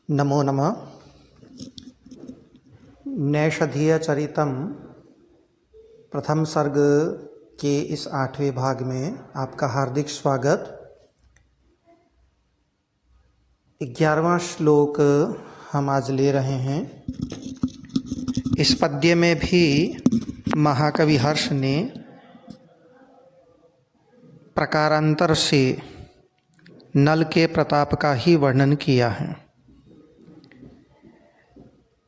नमो नमः। नैषधीय चरितम प्रथम सर्ग के इस 8वें भाग में आपका हार्दिक स्वागत। 11वां श्लोक हम आज ले रहे हैं। इस पद्य में भी महाकवि हर्ष ने प्रकारांतर से नल के प्रताप का ही वर्णन किया है।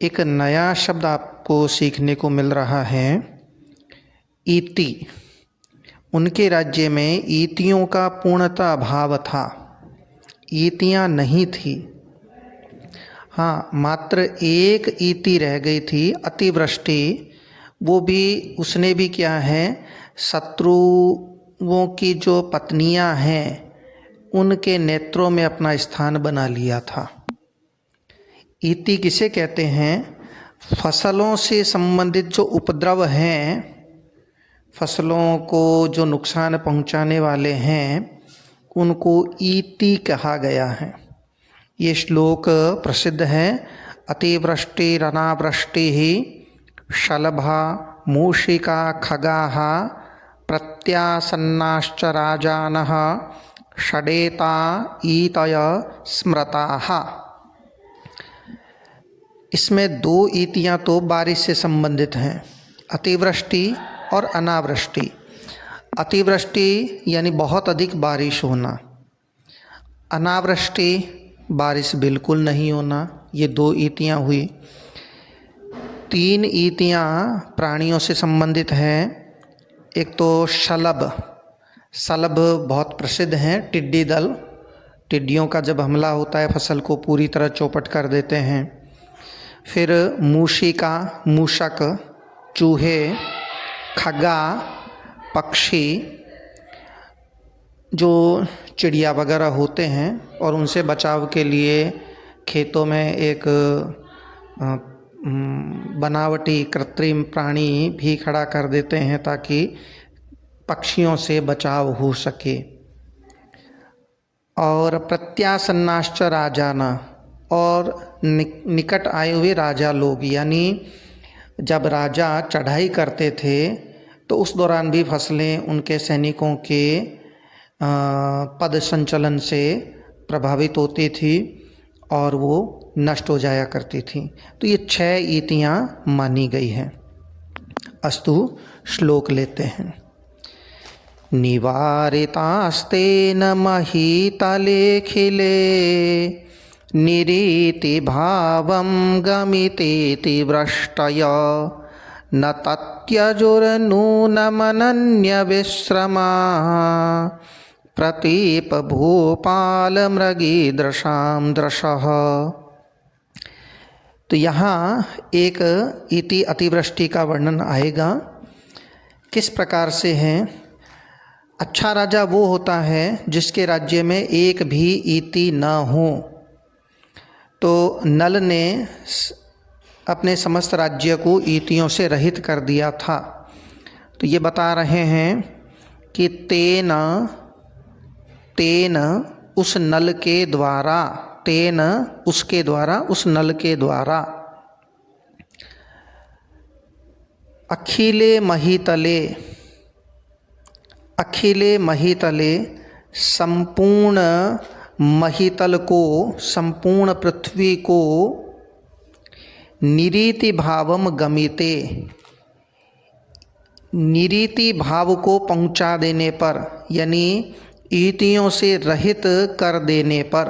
एक नया शब्द आपको सीखने को मिल रहा है, इति। उनके राज्य में ईतियों का पूर्णतः अभाव था, ईतियाँ नहीं थी। हाँ, मात्र एक ईति रह गई थी, अतिवृष्टि। वो भी उसने भी क्या है, शत्रुओं की जो पत्नियां हैं उनके नेत्रों में अपना स्थान बना लिया था। ईति किसे कहते हैं? फसलों से संबंधित जो उपद्रव हैं, फसलों को जो नुकसान पहुंचाने वाले हैं, उनको ईति कहा गया है। ये श्लोक प्रसिद्ध है। अतिवृष्टिरनावृष्टिः शलभा मूषिका खगाः प्रत्यासन्नाश्च राजानः षडेता ईतय स्मृताः। इसमें दो ईतियाँ तो बारिश से संबंधित हैं, अतिवृष्टि और अनावृष्टि। अतिवृष्टि यानी बहुत अधिक बारिश होना, अनावृष्टि बारिश बिल्कुल नहीं होना। ये दो ईतियाँ हुई। तीन ईतियाँ प्राणियों से संबंधित हैं। एक तो शलभ। शलभ बहुत प्रसिद्ध हैं, टिड्डी दल। टिड्डियों का जब हमला होता है फसल को पूरी तरह चौपट कर देते हैं। फिर मूषिका, मूषक, चूहे, खगा, पक्षी, जो चिड़िया वगैरह होते हैं, और उनसे बचाव के लिए खेतों में एक बनावटी कृत्रिम प्राणी भी खड़ा कर देते हैं ताकि पक्षियों से बचाव हो सके। और प्रत्यासन्नाश्च राजाना, और निकट आए हुए राजा लोग, यानी जब राजा चढ़ाई करते थे तो उस दौरान भी फसलें उनके सैनिकों के पद संचलन से प्रभावित होती थी और वो नष्ट हो जाया करती थी। तो ये 6 ईतियाँ मानी गई हैं। अस्तु, श्लोक लेते हैं। निवारितास्तेन महीतलेखिले निरीति भावं गमितेति वृष्टय न तत्यजुर्नूनमनन्यविश्रमाः प्रतीप भूपाल मृगीदृशां दृशः। तो यहाँ एक इति अतिवृष्टि का वर्णन आएगा। किस प्रकार से है? अच्छा राजा वो होता है जिसके राज्य में एक भी इति न हो। तो नल ने अपने समस्त राज्य को ईतियों से रहित कर दिया था। तो ये बता रहे हैं कि तेन उस नल के द्वारा, तेन उसके द्वारा, उस नल के द्वारा, अखिले महीतले, अखिले महीतले, संपूर्ण महीतल को, संपूर्ण पृथ्वी को, निरीति भावम गमिते, निरीति भाव को पहुंचा देने पर, यानी ईतियों से रहित कर देने पर,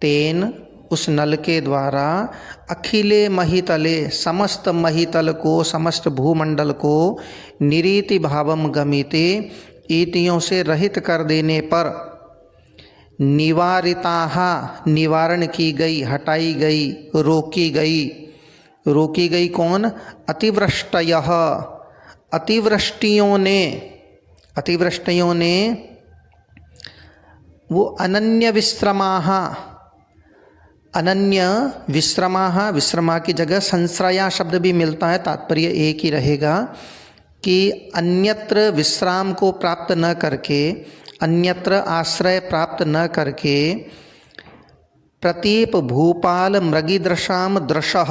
तेन उस नल के द्वारा, अखिले महीतले, समस्त महीतल को, समस्त भूमंडल को, निरीति भावम गमिते, ईतियों से रहित कर देने पर, निवारिताः, निवारण की गई, हटाई गई, रोकी गई। रोकी गई कौन? अतिवृष्टयः, अतिवृष्टियों ने, अतिवृष्टियों ने, वो अनन्य विश्रमाः, अनन्य विश्रमा, विश्रमा की जगह संश्रया शब्द भी मिलता है, तात्पर्य एक ही रहेगा कि अन्यत्र विश्राम को प्राप्त न करके, अन्यत्र आश्रय प्राप्त न करके, प्रतीप भूपाल मृगीदृशाम दृशः।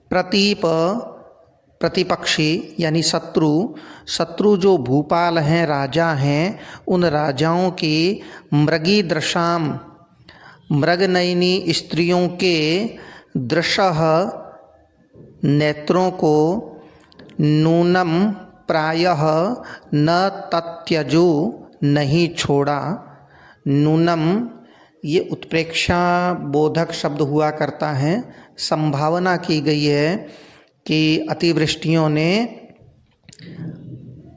प्रतीप प्रतिपक्षी यानी शत्रु, शत्रु जो भूपाल हैं, राजा हैं, उन राजाओं की मृगीदृशाम मृगनयनी स्त्रियों के दृशः नेत्रों को नूनम प्रायः न तत्यजो नहीं छोड़ा। नूनम ये उत्प्रेक्षा बोधक शब्द हुआ करता है। संभावना की गई है कि अतिवृष्टियों ने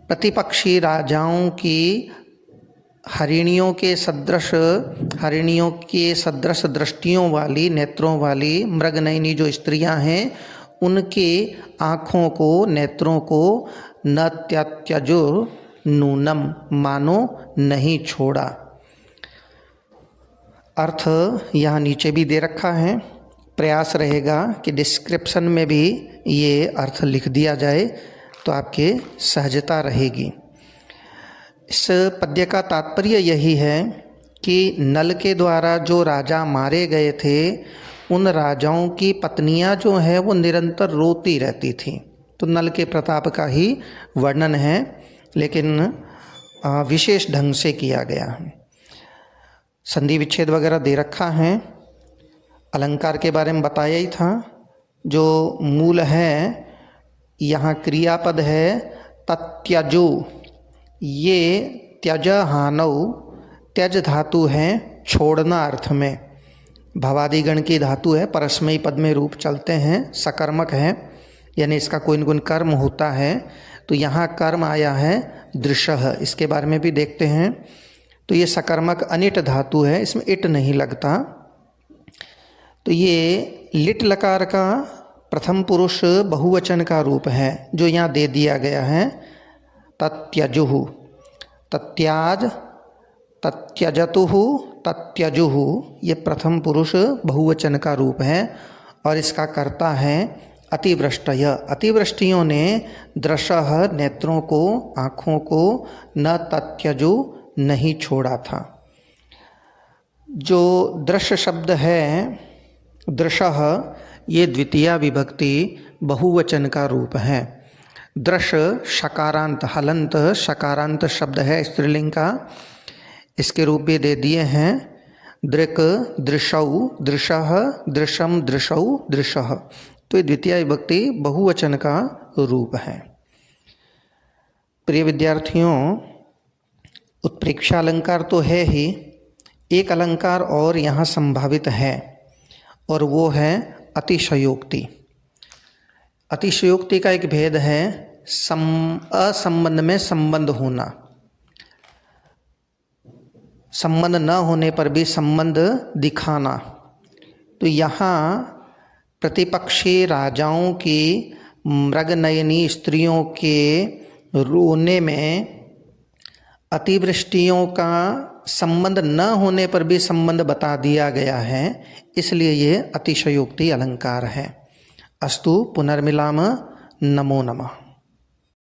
प्रतिपक्षी राजाओं की हरिणियों के सदृश दृष्टियों वाली, नेत्रों वाली मृगनयनी जो स्त्रियां हैं, उनके आँखों को, नेत्रों को न त्यजो नूनम मानो नहीं छोड़ा। अर्थ यहाँ नीचे भी दे रखा है। प्रयास रहेगा कि डिस्क्रिप्शन में भी ये अर्थ लिख दिया जाए तो आपके सहजता रहेगी। इस पद्य का तात्पर्य यही है कि नल के द्वारा जो राजा मारे गए थे, उन राजाओं की पत्नियां जो है वो निरंतर रोती रहती थीं। तो नल के प्रताप का ही वर्णन है, लेकिन विशेष ढंग से किया गया है। संधि विच्छेद वगैरह दे रखा है। अलंकार के बारे में बताया ही था। जो मूल है, यहाँ क्रियापद है तत्यजो। ये त्यज हानौ, त्यज धातु है छोड़ना अर्थ में। भवादिगण की धातु है, परस्मयी पद में रूप चलते हैं, सकर्मक है, यानी इसका कोई न कोई कर्म होता है। तो यहाँ कर्म आया है दृशः, इसके बारे में भी देखते हैं। तो ये सकर्मक अनिट धातु है, इसमें इट नहीं लगता। तो ये लिट लकार का प्रथम पुरुष बहुवचन का रूप है जो यहाँ दे दिया गया है। तत्यजुहु, तत्याज, तत्यजतुः, तत्यजुहु, ये प्रथम पुरुष बहुवचन का रूप है और इसका कर्ता है अतिवृष्टय। अतिवृष्टियों ने दृशः नेत्रों को, आँखों को न तत्यजु नहीं छोड़ा था। जो दृश्य शब्द है दृशः, ये द्वितीया विभक्ति बहुवचन का रूप है। दृश्य शकारांत, हलंत शकारांत शब्द है स्त्रीलिंग का, इसके रूप भी दे दिए हैं। दृक्, दृशौ, दृशः, दृशम, दृशौ, दृशः। तो ये द्वितीय विभक्ति बहुवचन का रूप है। प्रिय विद्यार्थियों, उत्प्रेक्षा अलंकार तो है ही, एक अलंकार और यहाँ संभावित है और वो है अतिशयोक्ति। अतिशयोक्ति का एक भेद है असंबंध में संबंध होना। संबंध न होने पर भी संबंध दिखाना। तो यहाँ प्रतिपक्षी राजाओं की मृगनयनी स्त्रियों के रोने में अतिवृष्टियों का संबंध न होने पर भी संबंध बता दिया गया है, इसलिए ये अतिशयोक्ति अलंकार है। अस्तु पुनर्मिलाम। नमो नमः।